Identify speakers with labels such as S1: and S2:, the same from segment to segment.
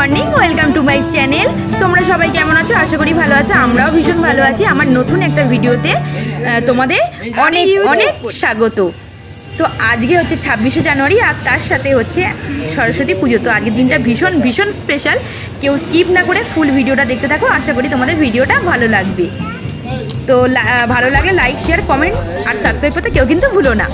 S1: Morning, welcome to my channel. তোমরা সবাই কেমন আছো? আশা করি ভালো আছো। আমরাও ভীষণ ভালো আছি। আমার নতুন একটা ভিডিওতে তোমাদের অনেক অনেক স্বাগত। তো আজকে হচ্ছে 26শে জানুয়ারি আর তার সাথে হচ্ছে সরস্বতী পুজো। তো আজকের দিনটা ভীষণ ভীষণ স্পেশাল। কেউ স্কিপ না করে ফুল ভিডিওটা দেখতে থাকো। আশা করি তোমাদের ভিডিওটা ভালো লাগবে। তো ভালো লাগলে লাইক, শেয়ার, কমেন্ট আর সাবস্ক্রাইব করতে কেউ কিন্তু ভুলো না।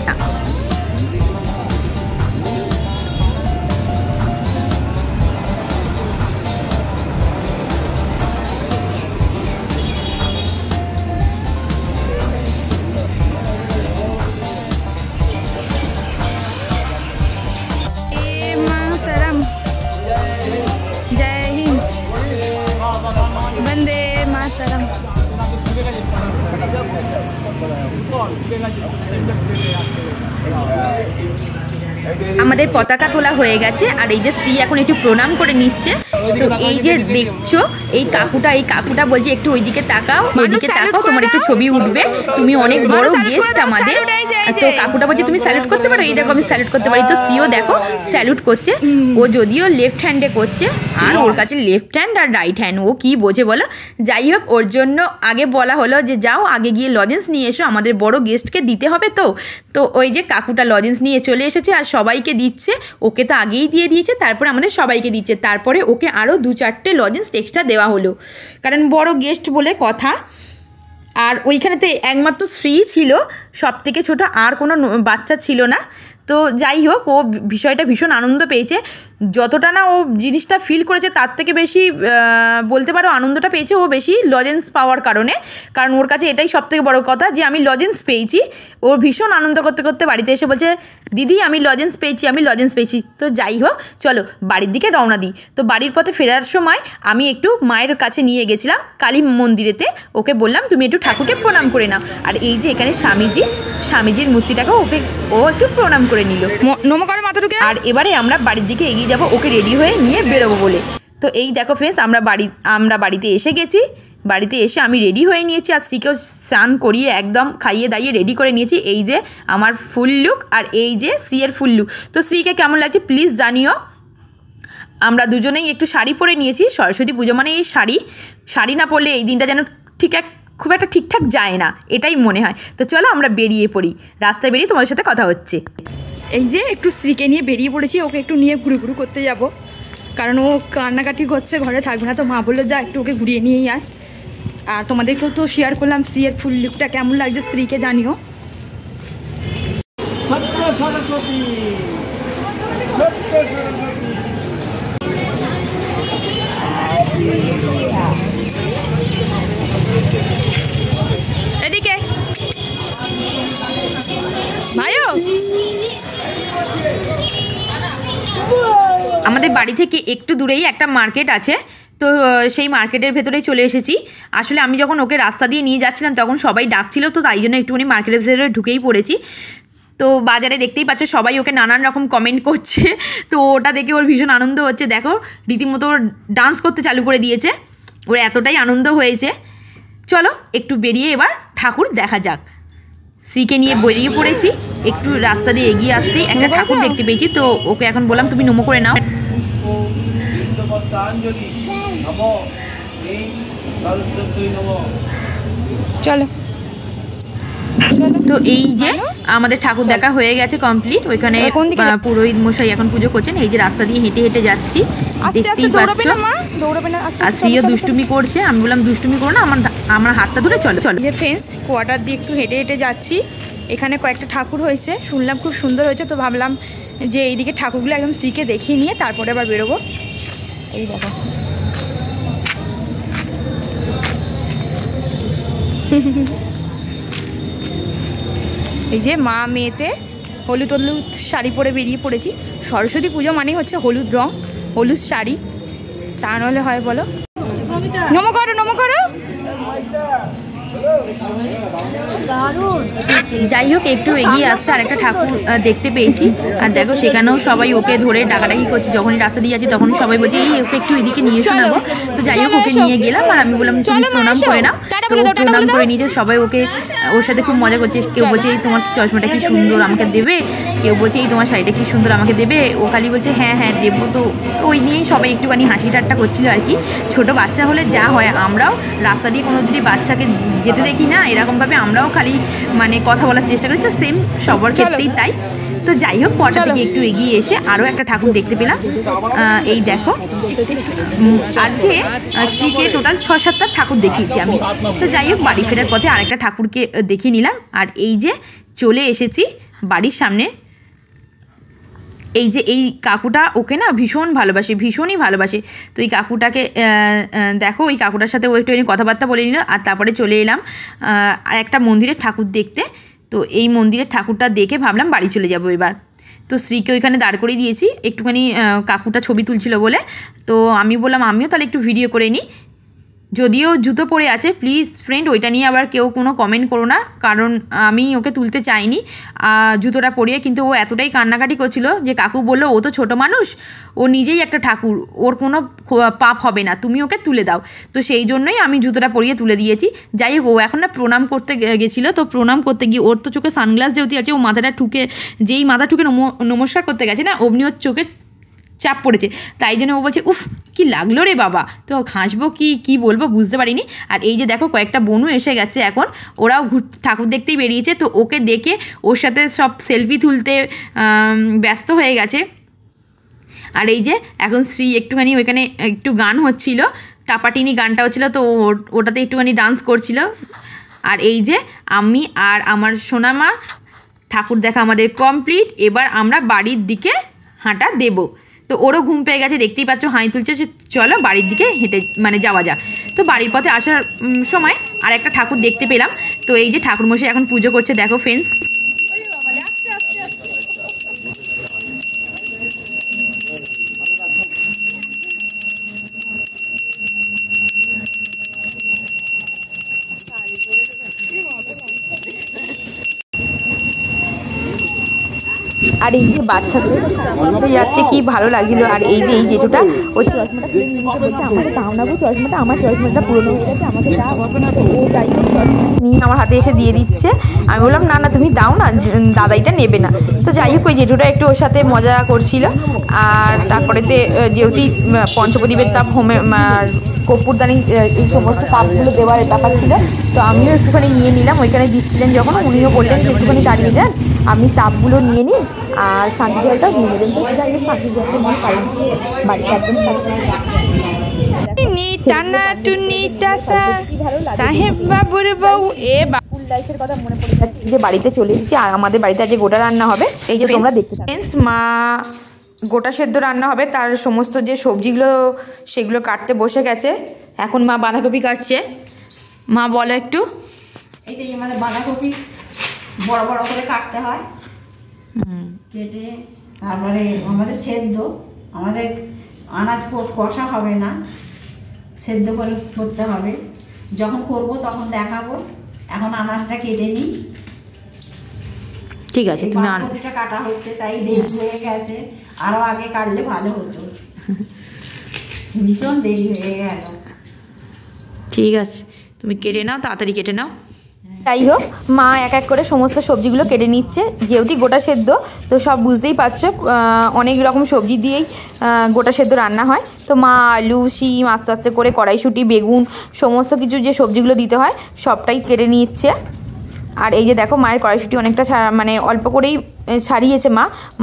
S1: আমাদের পতাকা তোলা হয়ে গেছে আর এই যে শ্রী এখন একটু প্রণাম করে নিচ্ছে। তো এই যে দেখছো এই কাকুটা বলছে একটু ওইদিকে তাকাও, ওইদিকে তাকাও, তোমার একটু ছবি উঠবে, তুমি অনেক বড় গেস্ট আমাদের। তো কাকুটা বলছে তুমি স্যালুট করতে পারো। এই দেখো আমি স্যালুট করতে পারি। তো শ্রীও দেখো স্যালুট করছে। ও যদিও লেফট হ্যান্ডে করছে আর ওর কাছে লেফট হ্যান্ড আর রাইট হ্যান্ড, ও কি বোঝে বলো। যাই হোক, ওর জন্য আগে বলা হলো যে যাও আগে গিয়ে লজেন্স নিয়ে এসো, আমাদের বড় গেস্টকে দিতে হবে। তো ওই যে কাকুটা লজেন্স নিয়ে চলে এসেছে আর সবাইকে দিচ্ছে। ওকে তো আগেই দিয়ে দিয়েছে, তারপরে আমাদের সবাইকে দিচ্ছে। তারপরে ওকে আরও 2-4টে লজেন্স এক্সট্রা দেওয়া হলো, কারণ বড় গেস্ট বলে কথা। আর ওইখানেতে একমাত্র শ্রী ছিল, সব থেকে ছোট, আর কোনো বাচ্চা ছিল না। তো যাই হোক, ও বিষয়টা ভীষণ আনন্দ পেয়েছে। যতটা না ও জিনিসটা ফিল করেছে তার থেকে বেশি বলতে পারো আনন্দটা পেয়েছে ও বেশি লজেন্স পাওয়ার কারণে। কারণ ওর কাছে এটাই সবথেকে বড় কথা যে আমি লজেন্স পেয়েছি। ওর ভীষণ আনন্দ করতে করতে বাড়িতে এসে বলছে দিদি আমি লজেন্স পেয়েছি। তো যাই হোক, চলো বাড়ির দিকে রওনা দিই। তো বাড়ির পথে ফেরার সময় আমি একটু মায়ের কাছে নিয়ে গেছিলাম কালী মন্দিরেতে। ওকে বললাম তুমি একটু ঠাকুরকে প্রণাম করে নাও। আর এই যে এখানে স্বামীজির মূর্তিটাকেও ও একটু প্রণাম করে নিল, নমস্কার মাথাটুকে। আর এবারে আমরা বাড়ির দিকে এগিয়ে যাব ওকে রেডি হয়ে নিয়ে বেরোবো বলে। তো এই দেখো ফ্রেন্ডস, আমরা বাড়িতে এসে গেছি। বাড়িতে এসে আমি রেডি হয়ে নিয়েছি আর শ্রীকেও স্নান করিয়ে একদম খাইয়ে দাইয়ে রেডি করে নিয়েছি। এই যে আমার ফুল লুক আর এই যে শ্রীয়ের ফুল লুক। তো শ্রীকে কেমন লাগছে প্লিজ জানিও। আমরা দুজনেই একটু শাড়ি পরে নিয়েছি। সরস্বতী পুজো মানে এই শাড়ি না পরলে এই দিনটা যেন খুব একটা ঠিকঠাক যায় না, এটাই মনে হয়। তো চলো আমরা বেরিয়ে পড়ি। রাস্তায় বেরিয়ে তোমাদের সাথে কথা হচ্ছে। এই যে একটু শ্রীকে নিয়ে বেরিয়ে পড়েছি। ওকে একটু নিয়ে ঘুরু করতে যাব, কারণ ও কান্নাকাটি করছে, ঘরে থাকবে না। তো মা বললো যা একটু ওকে ঘুরিয়ে নিয়েই আয়। আর তোমাদেরকেও তো শেয়ার করলাম শ্রীয়ের ফুল লুকটা কেমন লাগছে শ্রীকে জানিও। এদিকে ভাইও, আমাদের বাড়ি থেকে একটু দূরেই একটা মার্কেট আছে। তো সেই মার্কেটের ভেতরেই চলে এসেছি। আসলে আমি যখন ওকে রাস্তা দিয়ে নিয়ে যাচ্ছিলাম তখন সবাই ডাকছিল, তো তাই জন্য একটুখানি মার্কেটের ভেতরে ঢুকেই পড়েছি। তো বাজারে দেখতেই পাচ্ছ সবাই ওকে নানান রকম কমেন্ট করছে। তো ওটা দেখে ওর ভীষণ আনন্দ হচ্ছে। দেখো রীতিমতো ডান্স করতে চালু করে দিয়েছে, ওর এতটাই আনন্দ হয়েছে। চলো একটু বেরিয়ে এবার ঠাকুর দেখা যাক। শ্রীকে নিয়ে বেরিয়ে পড়েছি। একটু রাস্তা দিয়ে এগিয়ে আসতেই একটা ঠাকুর দেখতে পেয়েছি। তো ওকে এখন বললাম তুমি নমো করে নাও। চলো। তো এই যে আমাদের ঠাকুর দেখা হয়ে গেছে কমপ্লিট। ওইখানে পুরোহিত মশাই এখন পুজো করছেন। এই যে রাস্তা দিয়ে হেঁটে হেঁটে যাচ্ছি, দেখতেই পাচ্ছ। আর শ্রীও দুষ্টুমি করছে। আমি বললাম দুষ্টুমি করো না, আমার হাতটা ধরে চলো। যে ফ্রেন্ডস, কোয়ার্টার দিয়ে একটু হেঁটে হেঁটে যাচ্ছি। এখানে কয়েকটা ঠাকুর হয়েছে, শুনলাম খুব সুন্দর হয়েছে। তো ভাবলাম যে এইদিকে ঠাকুরগুলো একদম শ্রীকে দেখিয়ে নিয়ে তারপরে আবার বেরোবো। এই দেখো এই যে মা মেয়েতে হলুদ শাড়ি পরে বেরিয়ে পড়েছি। সরস্বতী পুজো মানে হচ্ছে হলুদ রং, হলুদ শাড়ি, তা নাহলে হয় বলো। নমো করো যাই হোক, একটু এগিয়ে আসছে আর একটা ঠাকুর দেখতে পেয়েছি। আর দেখো সেখানেও সবাই ওকে ধরে ডাকাডাকি করছে। যখনই রাস্তা দিয়ে যাচ্ছি তখনই সবাই বলছে এই ওকে একটু এদিকে নিয়ে এসো না গো। তো যাই হোক, ওকে নিয়ে গেলাম আর আমি বললাম তুমি প্রণাম করে নাও। তো ও প্রণাম করে নিয়েছে। সবাই ওর সাথে খুব মজা করছে। কেউ বলছে এই তোমার চশমাটা কি সুন্দর, আমাকে দেবে। কেউ বলছে এই তোমার শাড়িটা কি সুন্দর, আমাকে দেবে। ও খালি বলছে হ্যাঁ হ্যাঁ দেবো। তো ওই নিয়েই সবাই একটুখানি হাসি ঠাট্টা করছিল আর কি। ছোটো বাচ্চা হলে যা হয়, আমরাও রাস্তা দিয়ে কোনো যদি বাচ্চাকে যেতে দেখি না এরকমভাবে আমরাও খালি মানে কথা বলার চেষ্টা করি। তো সেম সবার ক্ষেত্রেই তাই। তো যাই হোক, পরটা থেকে একটু এগিয়ে এসে আরও একটা ঠাকুর দেখতে পেলাম। এই দেখো, আজকে শ্রীকে টোটাল 6-7টা ঠাকুর দেখিয়েছি আমি। তো যাই হোক, বাড়ি ফেরার পথে আরেকটা ঠাকুরকে দেখিয়ে নিলাম। আর এই যে চলে এসেছি বাড়ির সামনে। এই যে এই কাকুটা ওকে না ভীষণ ভালোবাসে, ভীষণই ভালোবাসে। তো এই কাকুটাকে দেখো, ওই কাকুটার সাথে ও একটুখানি কথাবার্তা বলে নিল। আর তারপরে চলে এলাম একটা মন্দিরের ঠাকুর দেখতে। তো এই মন্দিরের ঠাকুরটা দেখে ভাবলাম বাড়ি চলে যাব এবার। তো স্ত্রীকে ওইখানে দাঁড় করিয়ে দিয়েছি একটুখানি, কাকুটা ছবি তুলছিল বলে। তো আমি বললাম আমিও তাহলে একটু ভিডিও করে নিই। যদিও জুতো পরে আছে, প্লিজ ফ্রেন্ড ওইটা নিয়ে আবার কেউ কোনো কমেন্ট করো না, কারণ আমি ওকে তুলতে চাইনি জুতোটা পরিয়ে। কিন্তু ও এতটাই কান্নাকাটি করছিল যে কাকু বললো ও তো ছোটো মানুষ, ও নিজেই একটা ঠাকুর, ওর কোনো পাপ হবে না, তুমি ওকে তুলে দাও। তো সেই জন্যই আমি জুতোটা পরিয়ে তুলে দিয়েছি। যাই হোক, ও এখন না প্রণাম করতে গেছিলো। তো প্রণাম করতে গিয়ে ওর তো চোখে সানগ্লাস যেহেতু আছে, ও মাথাটা ঠুকে যেই মাথা ঠুকে নমস্কার করতে গেছে না, অমনি ওর চোখে চাপ পড়েছে। তাই জন্য ও বলছে উফ কি লাগলো রে বাবা। তো হাসবো কি বলবো বুঝতে পারিনি। আর এই যে দেখো কয়েকটা বোনও এসে গেছে এখন, ওরাও ঠাকুর দেখতেই বেরিয়েছে। তো ওকে দেখে ওর সাথে সব সেলফি তুলতে ব্যস্ত হয়ে গেছে। আর এই যে এখন শ্রী একটুখানি ওইখানে একটু গান হচ্ছিল, টাপাটিনি গানটা হচ্ছিলো, তো ওটাতে একটুখানি ডান্স করছিল। আর এই যে আমি আর আমার সোনামা ঠাকুর দেখা আমাদের কমপ্লিট। এবার আমরা বাড়ির দিকে হাঁটা দেব। তো ওরও ঘুম পেয়ে গেছে, দেখতেই পাচ্ছ হাই তুলছে যে চলো বাড়ির দিকে হেঁটে মানে যাওয়া যাক। তো বাড়ির পথে আসার সময় আর একটা ঠাকুর দেখতে পেলাম। তো এই যে ঠাকুরমশাই এখন পুজো করছে, দেখো ফ্রেন্ডস। আর এই যে বাচ্চাদের যাচ্ছে কি ভালো লাগছিল। আর এই যে এই জেঠুটা ওই চশমাটা বলছে আমাকে দাও না গো, চশমাটা আমার, চশমাটা পুরনো হয়ে গেছে, আমাকে দাও। ও যাই হোক নিয়ে আমার হাতে এসে দিয়ে দিচ্ছে। আমি বললাম না না তুমি দাও না, দাদাইটা নেবে না। তো যাই হোক, ওই জেঠুটা একটু ওর সাথে মজা করছিল। আর তারপরেতে যেহেতু পঞ্চপ্রদীপের তাপ হোমে কর্পূরদানি এই সমস্ত তাপগুলো দেওয়ার ব্যাপার ছিল, তো আমিও একটুখানি নিয়ে নিলাম। ওইখানে দিচ্ছিলেন যখন উনিও বললেন যে একটুখানি দাঁড়িয়ে যান, আপনি তাপগুলো নিয়ে নিন আর শান্তি জলটাও নিয়ে নেবেন। তো যাই হোক শান্তি জলটা নিয়ে পারেন বাড়িতে একদম সাহেব বাবুর বউ এ বাবুল লাইফের কথা মনে পড়ে যাচ্ছে যে বাড়িতে চলে এসেছি। আর আমাদের বাড়িতে আজকে গোটা রান্না হবে। এই যে তোমরা দেখতে পাচ্ছ, মা গোটা সেদ্ধ রান্না হবে, তার সমস্ত যে সবজিগুলো সেগুলো কাটতে বসে গেছে। এখন মা বাঁধাকপি কাটছে। মা বলো একটু।
S2: এই যে আমাদের বাঁধাকপি বড় বড় করে কাটতে হয়, কেটে তারপরে আমাদের সেদ্ধ, আমাদের আনাজ কষা হবে না, সেদ্ধ করে করতে হবে। যখন করব তখন দেখাবো। এখন আনাজটা কেটে নিই।
S1: ঠিক আছে, তুমি
S2: বাঁধাকপিটা কাটা হচ্ছে, তাই দেরি হয়ে গেছে। আরও আগে কাটলে ভালো হতো, ভীষণ দেরি হয়ে গেল।
S1: ঠিক আছে, তুমি কেটে নাও, তাড়াতাড়ি কেটে নাও। যাই হোক, মা এক এক করে সমস্ত সবজিগুলো কেটে নিচ্ছে। যেহেতু গোটা সেদ্ধ, তো সব বুঝতেই পারছো অনেক রকম সবজি দিয়েই গোটা সেদ্ধ রান্না হয়। তো মা আলু, শিম আস্তে আস্তে করে, কড়াইশুঁটি, বেগুন সমস্ত কিছু যে সবজিগুলো দিতে হয় সবটাই কেটে নিচ্ছে। আর এই যে দেখো মায়ের কড়াইশুঁটি অনেকটা মানে অল্প করেই ছাড়িয়েছে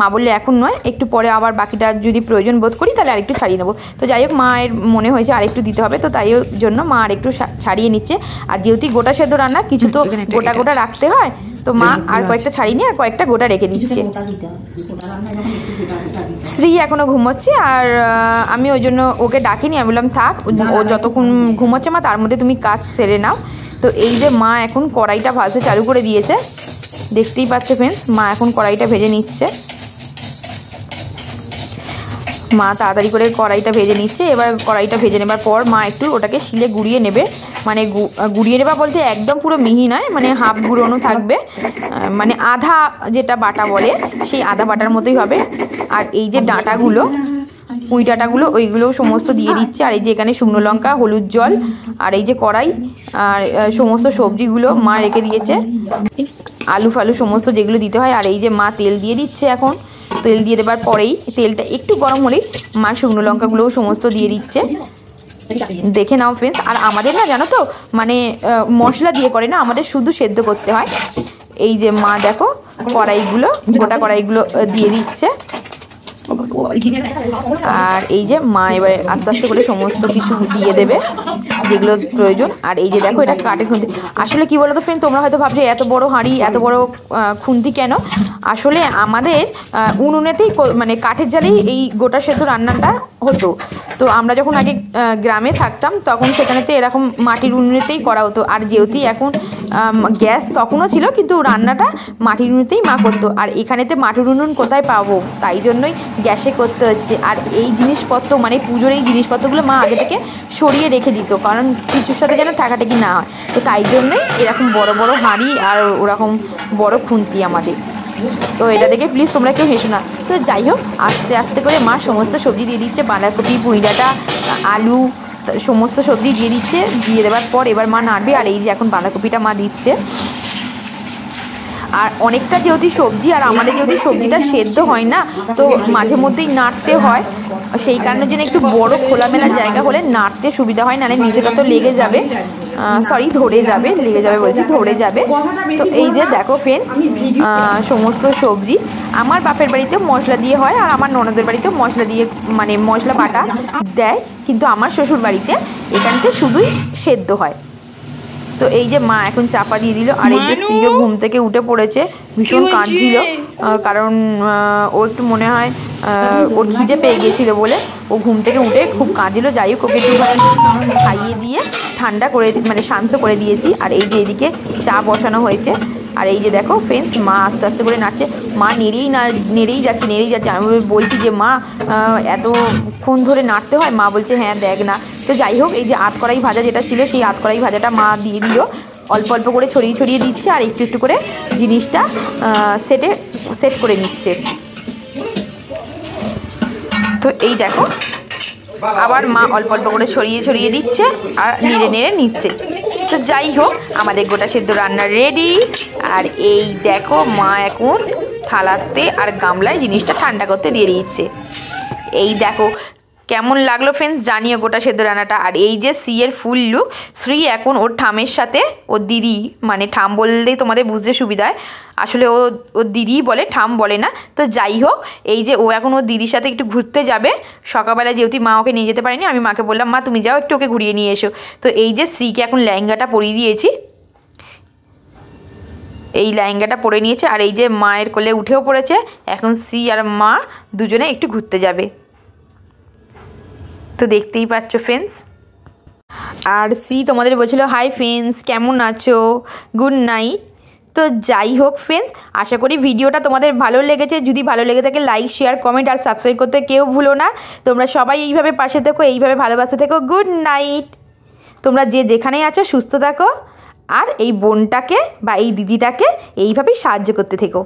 S1: মা বললে এখন নয়, একটু পরে আবার বাকিটা যদি প্রয়োজন বোধ করি তাহলে আরেকটু ছাড়িয়ে নেবো। তো যাই হোক, মায়ের মনে হয়েছে আরেকটু দিতে হবে, তো তাই জন্য মা আরেকটু ছাড়িয়ে নিচ্ছে। আর যেহেতু গোটা সেদ্ধ রান্না, কিছু তো গোটা গোটা রাখতে হয়, তো মা আর কয়েকটা ছাড়িয়ে নিয়ে আর কয়েকটা গোটা রেখে দিচ্ছে। শ্রী এখনও ঘুমোচ্ছে, আর আমি ওই জন্য ওকে ডাকিনি। আমি বললাম থাক, ও যতক্ষণ ঘুমোচ্ছে মা তার মধ্যে তুমি কাজ সেরে নাও। তো এই যে মা এখন কড়াইটা ভাজতে চালু করে দিয়েছে, দেখতেই পাচ্ছে ফ্রেন্ডস। মা এখন কড়াইটা ভেজে নিচ্ছে। মা তাড়াতাড়ি করে কড়াইটা ভেজে নিচ্ছে। এবার কড়াইটা ভেজে নেবার পর মা একটু ওটাকে শিলে গুঁড়িয়ে নেবে। মানে গুঁড়িয়ে নেবা বলতে একদম পুরো মিহি নয়, মানে হাফ গুঁড়োনো থাকবে, মানে আধা যেটা বাটা বলে সেই আধা বাটার মতোই হবে। আর এই যে ডাঁটাগুলো, পুঁই ডাঁটাগুলো, ওইগুলো সমস্ত দিয়ে দিচ্ছে। আর এই যে এখানে শুকনো লঙ্কা, হলুদ জল, আর এই যে কড়াই, আর সমস্ত সবজিগুলো মা রেখে দিয়েছে, আলু ফালু সমস্ত যেগুলো দিতে হয়। আর এই যে মা তেল দিয়ে দিচ্ছে। এখন তেল দিয়ে দেবার পরেই তেলটা একটু গরম হলেই মা শুকনো লঙ্কাগুলোও সমস্ত দিয়ে দিচ্ছে। দেখে নাও ফ্রেন্ডস। আর আমাদের না জানো তো, মানে মশলা দিয়ে করে না, আমাদের শুধু সেদ্ধ করতে হয়। এই যে মা দেখো কড়াইগুলো, গোটা কড়াইগুলো দিয়ে দিচ্ছে। আর এই যে মা এবারে আস্তে আস্তে করে সমস্ত কিছু দিয়ে দেবে যেগুলো প্রয়োজন। আর এই যে দেখো এটা কাঠের খুন্তি। আসলে কি বলো তো ফ্রেন্ড, তোমরা হয়তো ভাবছো এত বড় হাঁড়ি, এত বড় খুন্তি কেন? আসলে আমাদের উনুনেতেই, মানে কাঠের জালেই এই গোটা সেদ্ধ রান্নাটা হতো। তো আমরা যখন আগে গ্রামে থাকতাম তখন সেখানেতে এরকম মাটির উনুনেতেই করা হতো। আর যেহেতু এখন গ্যাস তখনও ছিল, কিন্তু রান্নাটা মাটির উনুনেতেই মা করতো। আর এখানেতে মাটির উনুন কোথায় পাবো, তাই জন্যই গ্যাসে করতে হচ্ছে। আর এই জিনিসপত্র, মানে পুজোর এই জিনিসপত্রগুলো মা আগে থেকে সরিয়ে রেখে দিত, কারণ কিছুর সাথে যেন ঠাকাঠাকি না হয়। তো তাই জন্যই এরকম বড় বড় হাঁড়ি আর ওরকম বড় খুন্তি আমাদের। তো এটা দেখে প্লিজ তোমরা কেউ হেসো না। তো যাই হোক, আস্তে আস্তে করে মা সমস্ত সবজি দিয়ে দিচ্ছে, বাঁধাকপি, পুঁই ডাঁটা, আলু, সমস্ত সবজি দিয়ে দিচ্ছে। দিয়ে দেওয়ার পর এবার মা নাড়বে। আর এই যে এখন বাঁধাকপিটা মা দিচ্ছে। আর অনেকটা যেহেতু সবজি, আর আমাদের যেহেতু সবজিটা সেদ্ধ হয় না, তো মাঝে মধ্যেই নাড়তে হয়। সেই কারণের জন্য একটু বড় খোলামেলা জায়গা হলে নাড়তে সুবিধা হয়, নাহলে নিচেটা তো লেগে যাবে, সরি ধরে যাবে, লেগে যাবে বলছি, ধরে যাবে। তো এই যে দেখো ফ্রেন্ডস, সমস্ত সবজি আমার বাপের বাড়িতে মশলা দিয়ে হয়, আর আমার ননদের বাড়িতেও মশলা দিয়ে, মানে মশলা বাটা দেয়, কিন্তু আমার শ্বশুর বাড়িতে এখানতে শুধুই সেদ্ধ হয়। তো এই যে মা এখন চাপা দিয়ে দিল। আর এই যে সিও ঘুম থেকে উঠে পড়েছে, ভীষণ কাঁদছিল, কারণ ও একটু মনে হয় ওর খিদে পেয়ে গিয়েছিল বলে ও ঘুম থেকে উঠে খুব কাঁদছিল। যাই হোক, ওকে একটুখানি খাইয়ে দিয়ে ঠান্ডা করে, মানে শান্ত করে দিয়েছি। আর এই যে এদিকে চা বসানো হয়েছে। আর এই যে দেখো ফ্রেন্ডস, মা আস্তে আস্তে করে নাচছে, মা নেড়েই যাচ্ছে। আমি বলছি যে মা এতক্ষণ ধরে নাড়তে হয়? মা বলছে হ্যাঁ দেখ না। তো যাই হোক, এই যে আতকড়াই ভাজা যেটা ছিল, সেই আতকড়াই ভাজাটা মা দিয়ে দিল, অল্প অল্প করে ছড়িয়ে দিচ্ছে। আর একটু একটু করে জিনিসটা সেট করে নিচ্ছে। তো এই দেখো আবার মা অল্প অল্প করে ছড়িয়ে দিচ্ছে আর নেড়ে নিচ্ছে। তো যাই হোক, আমাদের গোটা সেদ্ধ রান্না রেডি। আর এই দেখো মা এখন থালাতে আর গামলায় জিনিসটা ঠান্ডা করতে দিয়ে দিচ্ছে। এই দেখো কেমন লাগলো ফ্রেন্ডস, জানিও গোটা সেদ্ধ রান্নাটা। আর এই যে শ্রীয়ের ফুল লুক, শ্রী এখন ওর ঠামের সাথে, ওর দিদি, মানে ঠাম বললেই তোমাদের বুঝতে সুবিধায়, আসলে ওর দিদি বলে, ঠাম বলে না। তো যাই হোক, এই যে ও এখন ওর দিদির সাথে একটু ঘুরতে যাবে। সকালবেলা যেহেতু মা ওকে নিয়ে যেতে পারেনি, আমি মাকে বললাম মা তুমি যাও, একটু ওকে ঘুরিয়ে নিয়ে এসো। তো এই যে শ্রীকে এখন লেহেঙ্গাটা পরিয়ে দিয়েছি, এই লেহেঙ্গাটা পরে নিয়েছে। আর এই যে মায়ের কোলে উঠেও পড়েছে। এখন শ্রী আর মা দুজনে একটু ঘুরতে যাবে। তো দেখতেই পাচ্ছ ফ্রেন্ডস। আর শ্রী তোমাদের বলছিল হাই ফ্রেন্ডস, কেমন আছো, গুড নাইট। তো যাই হোক ফ্রেন্ডস, আশা করি ভিডিওটা তোমাদের ভালো লেগেছে। যদি ভালো লেগে থাকে লাইক, শেয়ার, কমেন্ট আর সাবস্ক্রাইব করতে কেউ ভুলো না। তোমরা সবাই এইভাবে পাশে থেকো, এইভাবে ভালোবাসা থেকো। Good night. তোমরা যে যেখানেই আছো সুস্থ থাকো, আর এই বোনটাকে বা এই দিদিটাকে এইভাবেই সাহায্য করতে থেকো।